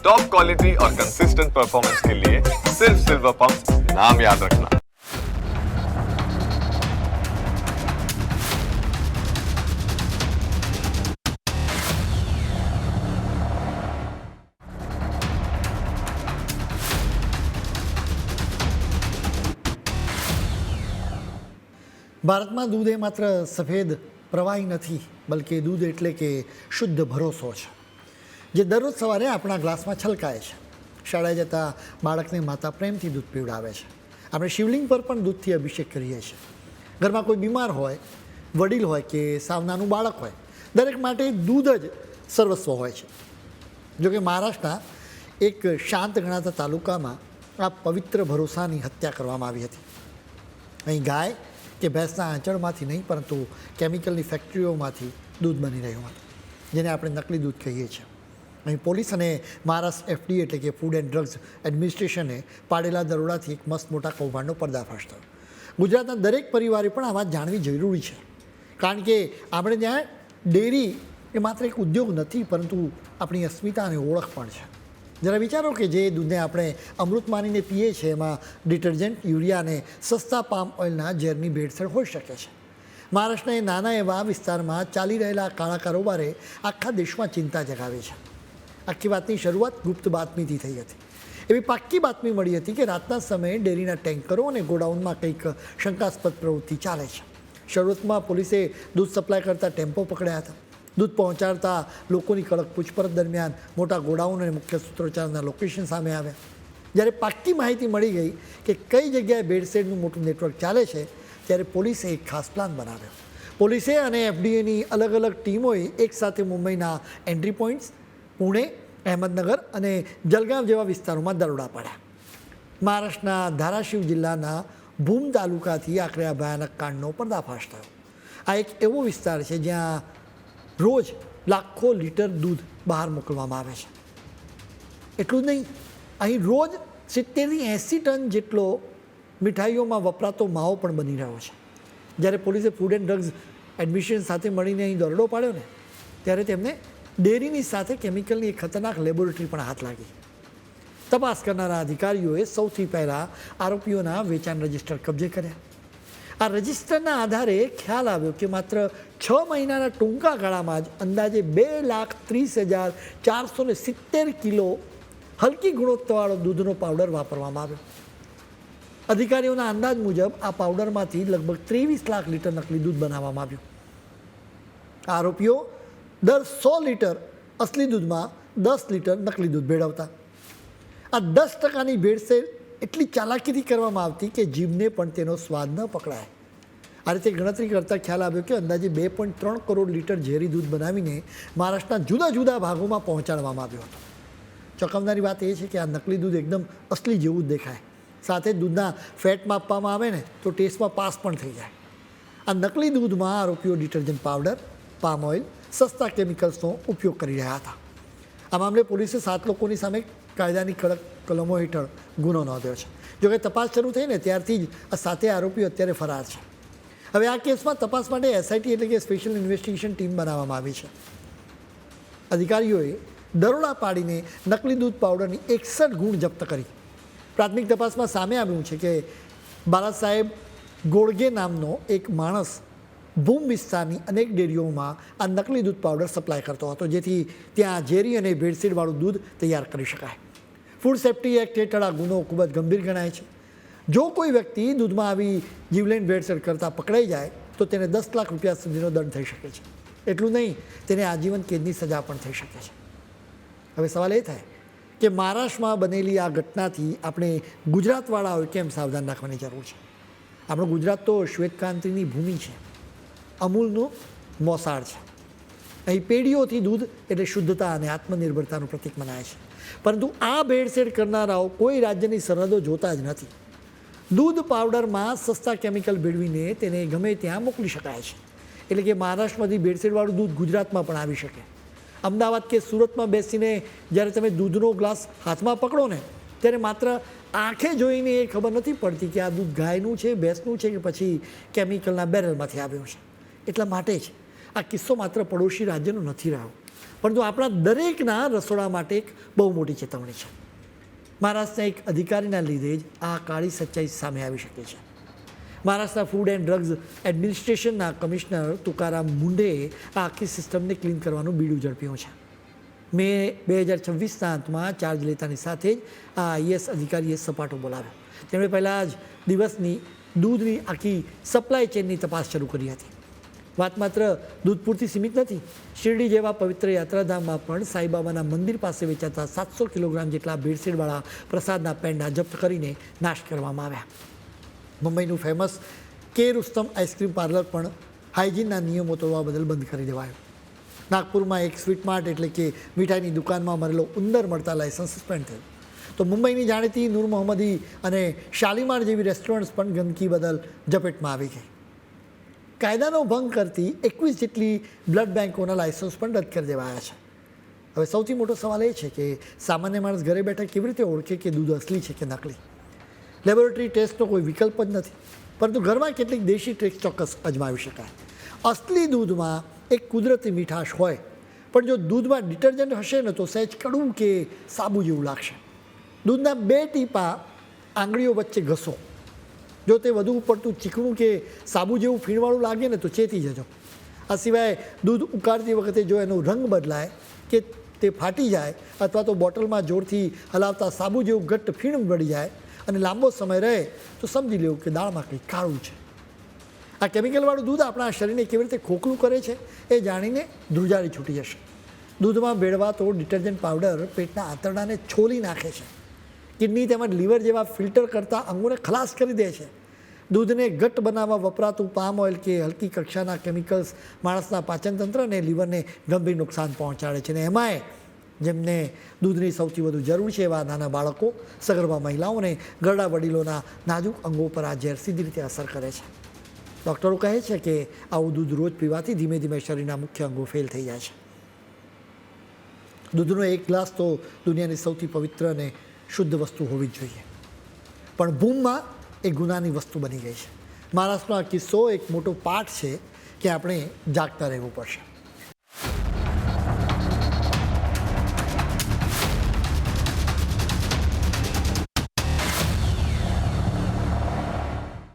Top quality और consistent performance के लिए सिर्फ सिल्वर पंप नाम याद रखना। ભારતમાં દૂધ એ માત્ર સફેદ પ્રવાહી નથી, બલકે દૂધ એટલે કે શુદ્ધ ભરોસો છે, જે દરરોજ સવારે આપણા ગ્લાસમાં છલકાય છે. શાળાએ જતા બાળકને માતા પ્રેમથી દૂધ પીવડાવે છે. આપણે શિવલિંગ પર પણ દૂધથી અભિષેક કરીએ છીએ. ઘરમાં કોઈ બીમાર હોય, વડીલ હોય કે સાવ નાનું બાળક હોય, દરેક માટે દૂધ જ સર્વસ્વ હોય છે. જોકે મહારાષ્ટ્રના એક શાંત ગણાતા તાલુકામાં આ પવિત્ર ભરોસાની હત્યા કરવામાં આવી હતી. અહીં ગાય કે ભેંસના આંચળમાંથી નહીં, પરંતુ કેમિકલની ફેક્ટરીઓમાંથી દૂધ બની રહ્યું હતું, જેને આપણે નકલી દૂધ કહીએ છીએ. અહીં પોલીસ અને મહારાષ્ટ્ર FDA એટલે કે ફૂડ એન્ડ ડ્રગ્સ એડમિનિસ્ટ્રેશને પાડેલા દરોડાથી એક મસ્ત મોટા કૌભાંડનો પર્દાફાશ થયો. ગુજરાતના દરેક પરિવારે પણ આ વાત જાણવી જરૂરી છે, કારણ કે આપણે ત્યાં ડેરી એ માત્ર એક ઉદ્યોગ નથી, પરંતુ આપણી અસ્મિતા અને ઓળખ પણ છે. જરા વિચારો કે જે દૂધને આપણે અમૃત માનીને પીએ છીએ, એમાં ડિટર્જન્ટ, યુરિયા અને સસ્તા પામ ઓઇલના ઝેરની ભેળસેળ હોઈ શકે છે. મહારાષ્ટ્રના એ નાના એવા વિસ્તારમાં ચાલી રહેલા કાળા કારોબારે આખા દેશમાં ચિંતા જગાવી છે. આખી વાતની શરૂઆત ગુપ્ત બાતમીથી થઈ હતી. એવી પાક્કી બાતમી મળી હતી કે રાતના સમયે ડેરીના ટેન્કરો અને ગોડાઉનમાં કંઈક શંકાસ્પદ પ્રવૃત્તિ ચાલે છે. શરૂઆતમાં પોલીસે દૂધ સપ્લાય કરતા ટેમ્પો પકડ્યા હતા. દૂધ પહોંચાડતા લોકોની કડક પૂછપરછ દરમિયાન મોટા ગોડાઉન અને મુખ્ય સૂત્રોચ્ચારના લોકેશન સામે આવ્યા. જ્યારે પાક્કી માહિતી મળી ગઈ કે કઈ જગ્યાએ ભેળસેળનું મોટું નેટવર્ક ચાલે છે, ત્યારે પોલીસે એક ખાસ પ્લાન બનાવ્યો. પોલીસે અને FDAની અલગ અલગ ટીમોએ એકસાથે મુંબઈના એન્ટ્રી પોઈન્ટ્સ, પુણે, અહેમદનગર અને જલગાંવ જેવા વિસ્તારોમાં દરોડા પાડ્યા. મહારાષ્ટ્રના ધારાશિવ જિલ્લાના ભૂમ તાલુકાથી આખરે આ ભયાનક કાંડનો પર્દાફાશ થયો. આ એક એવો વિસ્તાર છે જ્યાં રોજ લાખો લીટર દૂધ બહાર મોકલવામાં આવે છે. એટલું જ નહીં, અહીં રોજ 70થી 80 ટન જેટલો મીઠાઈઓમાં વપરાતો માવો પણ બની રહ્યો છે. જ્યારે પોલીસે ફૂડ એન્ડ ડ્રગ્સ એડમિનિસ્ટ્રેશન સાથે મળીને અહીં દરોડો પાડ્યો ને, ત્યારે તેમને ડેરીની સાથે કેમિકલની એક ખતરનાક લેબોરેટરી પણ હાથ લાગી. તપાસ કરનારા અધિકારીઓએ સૌથી પહેલાં આરોપીઓના વેચાણ રજિસ્ટર કબજે કર્યા. આ રજિસ્ટરના આધારે ખ્યાલ આવ્યો કે માત્ર 6 મહિનાના ટૂંકા ગાળામાં જ અંદાજે 2,30,470 કિલો હલકી ગુણવત્તાવાળો દૂધનો પાવડર વાપરવામાં આવ્યો. અધિકારીઓના અંદાજ મુજબ આ પાવડરમાંથી લગભગ 23 લાખ લીટર નકલી દૂધ બનાવવામાં આવ્યું. આરોપીઓ દર 100 લીટર અસલી દૂધમાં 10 લીટર નકલી દૂધ ભેળવતા. આ 10%ની ભેળસેળ એટલી ચાલાકીથી કરવામાં આવતી કે જીભને પણ તેનો સ્વાદ ન પકડાય. આ રીતે ગણતરી કરતાં ખ્યાલ આવ્યો કે અંદાજે 2.3 કરોડ લીટર ઝેરી દૂધ બનાવીને મહારાષ્ટ્રના જુદા જુદા ભાગોમાં પહોંચાડવામાં આવ્યો હતો. ચોંકાવનારી વાત એ છે કે આ નકલી દૂધ એકદમ અસલી જેવું જ દેખાય. સાથે દૂધના ફેટ માપવામાં આવે ને તો ટેસ્ટમાં પાસ પણ થઈ જાય. આ નકલી દૂધમાં આરોપીઓ ડિટર્જન્ટ પાવડર, પામ ઓઇલ, સસ્તા કેમિકલ્સનો ઉપયોગ કરી રહ્યા હતા. આ મામલે પોલીસે 7 લોકોની સામે કાયદાની કડક કલમો હેઠળ ગુનો નોંધ્યો છે. જોકે તપાસ શરૂ થઈ ને ત્યારથી જ આ 7 આરોપીઓ અત્યારે ફરાર છે. હવે આ કેસમાં તપાસ માટે SIT એટલે કે સ્પેશિયલ ઇન્વેસ્ટિગેશન ટીમ બનાવવામાં આવી છે. અધિકારીઓએ દરોડા પાડીને નકલી દૂધ પાવડરની 61 ગુણ જપ્ત કરી. પ્રાથમિક તપાસમાં સામે આવ્યું છે કે બાલાસાહેબ ગોળગે નામનો એક માણસ ભૂમ વિસ્તારની અનેક ડેરીઓમાં આ નકલી દૂધ પાવડર સપ્લાય કરતો હતો, જેથી ત્યાં ઝેરી અને ભેળસેળવાળું દૂધ તૈયાર કરી શકાય. ફૂડ સેફ્ટી એક્ટ હેઠળ આ ગુનો ખૂબ જ ગંભીર ગણાય છે. જો કોઈ વ્યક્તિ દૂધમાં આવી જીવલેણ ભેળસેળ કરતાં પકડાઈ જાય તો તેને 10 લાખ રૂપિયા સુધીનો દંડ થઈ શકે છે. એટલું નહીં, તેને આજીવન કેદની સજા પણ થઈ શકે છે. હવે સવાલ એ થાય કે મહારાષ્ટ્રમાં બનેલી આ ઘટનાથી આપણે ગુજરાતવાળાઓએ કેમ સાવધાન રાખવાની જરૂર છે. આપણું ગુજરાત તો શ્વેતક્રાંતિની ભૂમિ છે, અમૂલનું મોસાળ છે. અહીં પેઢીઓથી દૂધ એટલે શુદ્ધતા અને આત્મનિર્ભરતાનું પ્રતીક મનાય છે. પરંતુ આ ભેળસેળ કરનારાઓ કોઈ રાજ્યની સરહદો જોતા જ નથી. દૂધ પાવડરમાં સસ્તા કેમિકલ ભેળવીને તેને ગમે ત્યાં મોકલી શકાય છે. એટલે કે મહારાષ્ટ્રમાંથી ભેળસેળવાળું દૂધ ગુજરાતમાં પણ આવી શકે. અમદાવાદ કે સુરતમાં બેસીને જ્યારે તમે દૂધનો ગ્લાસ હાથમાં પકડો ને, ત્યારે માત્ર આંખે જોઈને એ ખબર નથી પડતી કે આ દૂધ ગાયનું છે, ભેંસનું છે કે પછી કેમિકલના બેરલમાંથી આવ્યું છે. એટલા માટે જ આ કિસ્સો માત્ર પડોશી રાજ્યનો નથી રહ્યો, પરંતુ આપણા દરેકના રસોડા માટે એક બહુ મોટી ચેતવણી છે. મહારાષ્ટ્રના એક અધિકારીના લીધે જ આ કાળી સચ્ચાઈ સામે આવી શકે છે. મહારાષ્ટ્રના ફૂડ એન્ડ ડ્રગ્સ એડમિનિસ્ટ્રેશનના કમિશનર તુકારામ મુંડેએ આ આખી સિસ્ટમને ક્લીન કરવાનું બીડું ઝડપ્યું છે. મે 2026ના અંતમાં ચાર્જ લેતાની સાથે જ આ આઈએસ અધિકારીએ સપાટો બોલાવ્યો. તેમણે પહેલાં જ દિવસની દૂધની આખી સપ્લાય ચેનની તપાસ શરૂ કરી હતી. વાત માત્ર દૂધ પૂરતી સીમિત નથી. શિરડી જેવા પવિત્ર યાત્રાધામમાં પણ સાંઈબાબાના મંદિર પાસે વેચાતા 700 કિલોગ્રામ જેટલા ભેળસેળવાળા પ્રસાદના પેંડા જપ્ત કરીને નાશ કરવામાં આવ્યા. મુંબઈનું ફેમસ કે રુસ્તમ આઈસ્ક્રીમ પાર્લર પણ હાઇજીનના નિયમો તોડવા બદલ બંધ કરી દેવાયું. નાગપુરમાં એક સ્વીટ માર્ટ એટલે કે મીઠાઈની દુકાનમાં મરેલો ઉંદર મળતા લાયસન્સ સસ્પેન્ડ થયું. તો મુંબઈની જાણીતી નૂર મોહમ્મદી અને શાલીમાર જેવી રેસ્ટોરન્ટ્સ પણ ગંદકી બદલ ઝપેટમાં આવી ગઈ. કાયદાનો ભંગ કરતી 21 જેટલી બ્લડ બેન્કોના લાયસન્સ પણ રદ કરી દેવાયા છે. હવે સૌથી મોટો સવાલ એ છે કે સામાન્ય માણસ ઘરે બેઠા કેવી રીતે ઓળખે કે દૂધ અસલી છે કે નકલી? લેબોરેટરી ટેસ્ટનો કોઈ વિકલ્પ જ નથી, પરંતુ ઘરમાં કેટલીક દેશી ટ્રિક્સ ચોક્કસ અજમાવી શકાય. અસલી દૂધમાં એક કુદરતી મીઠાશ હોય, પણ જો દૂધમાં ડિટર્જન્ટ હશે ને તો સહેજ કડવું કે સાબુ જેવું લાગશે. દૂધના 2 ટીપા આંગળીઓ વચ્ચે ઘસો. જો તે વધુ પડતું ચીકણું કે સાબુ જેવું ફીણવાળું લાગે ને તો ચેતી જજો. આ સિવાય દૂધ ઉકાળતી વખતે જો એનો રંગ બદલાય કે તે ફાટી જાય અથવા તો બોટલમાં જોરથી હલાવતા સાબુ જેવું ઘટ્ટ ફીણ વળી જાય અને લાંબો સમય રહે તો સમજી લેવું કે દાળમાં કંઈ કાળું છે. આ કેમિકલવાળું દૂધ આપણા શરીરને કેવી રીતે ખોખલું કરે છે એ જાણીને ધ્રુજારી છૂટી જશે. દૂધમાં ભેળવાતો ડિટર્જન્ટ પાવડર પેટના આંતરડાને છોલી નાખે છે. કિડની તેમજ લીવર જેવા ફિલ્ટર કરતા અંગોને ખલાસ કરી દે છે. દૂધને ઘટ્ટ બનાવવા વપરાતું પામ ઓઇલ કે હલકી કક્ષાના કેમિકલ્સ માણસના પાચનતંત્ર અને લીવરને ગંભીર નુકસાન પહોંચાડે છે. અને એમાંય જેમને દૂધની સૌથી વધુ જરૂર છે એવા નાના બાળકો, સગર્ભા મહિલાઓ અને ઘરડા વડીલોના નાજુક અંગો પર આ ઝેર સીધી રીતે અસર કરે છે. ડૉક્ટરો કહે છે કે આવું દૂધ રોજ પીવાથી ધીમે ધીમે શરીરના મુખ્ય અંગો ફેલ થઈ જાય છે. દૂધનો એક ગ્લાસ તો દુનિયાની સૌથી પવિત્ર અને શુદ્ધ વસ્તુ હોવી જ જોઈએ, પણ ભૂમમાં એ ગુનાની વસ્તુ બની ગઈ છે. મહારાષ્ટ્રનો આ કિસ્સો એક મોટો પાઠ છે કે આપણે જાગતા રહેવું પડશે.